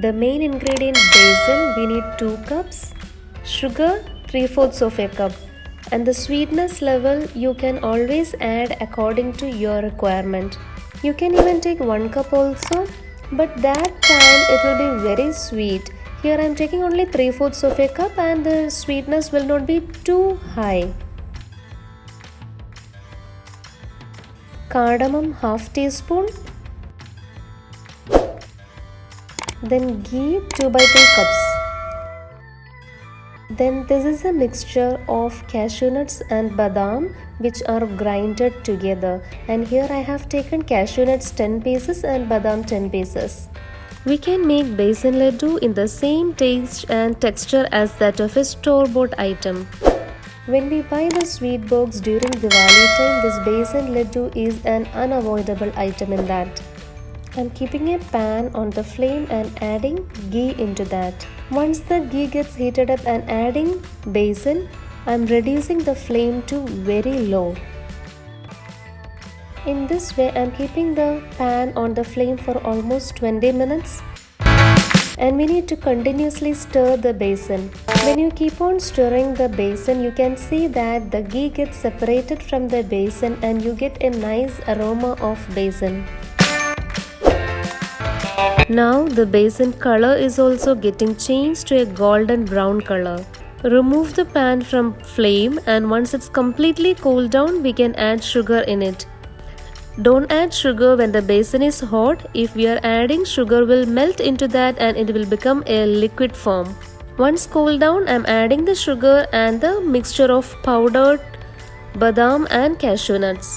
The main ingredient basil, we need 2 cups, sugar 3/4 of a cup, and the sweetness level you can always add according to your requirement. You can even take 1 cup also, but that time it will be very sweet. Here I am taking only 3/4 of a cup and the sweetness will not be too high. Cardamom half teaspoon. Then ghee 2/3 cups. Then this is a mixture of cashew nuts and badam which are grinded together, and here I have taken cashew nuts 10 pieces and badam 10 pieces. We can make Besan Ladoo in the same taste and texture as that of a store-bought item. When we buy the sweet box during Diwali time, this Besan Ladoo is an unavoidable item in that. I'm keeping a pan on the flame and adding ghee into that. Once the ghee gets heated up and adding besan, I'm reducing the flame to very low. In this way, I'm keeping the pan on the flame for almost 20 minutes. And we need to continuously stir the besan. When you keep on stirring the besan, you can see that the ghee gets separated from the besan and you get a nice aroma of besan. Now the besan color is also getting changed to a golden brown color. Remove the pan from flame, and once it's completely cooled down, we can add sugar in it. Don't add sugar when the besan is hot. If we are adding, sugar will melt into that and it will become a liquid form. Once cooled down, I'm adding the sugar and the mixture of powdered badam and cashew nuts.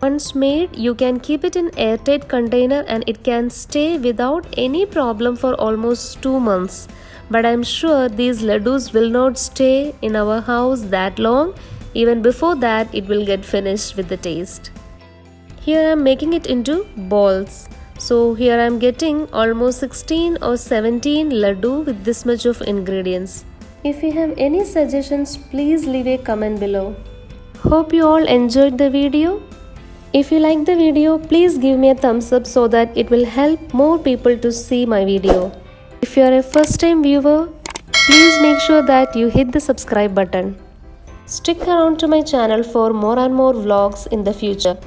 Once made, you can keep it in airtight container and it can stay without any problem for almost 2 months. But I'm sure these ladoos will not stay in our house that long. Even before that, it will get finished with the taste. Here I'm making it into balls. So here I'm getting almost 16 or 17 ladoo with this much of ingredients. If you have any suggestions, please leave a comment below. Hope you all enjoyed the video. If you like the video, please give me a thumbs up so that it will help more people to see my video. If you are a first time viewer, please make sure that you hit the subscribe button. Stick around to my channel for more and more vlogs in the future.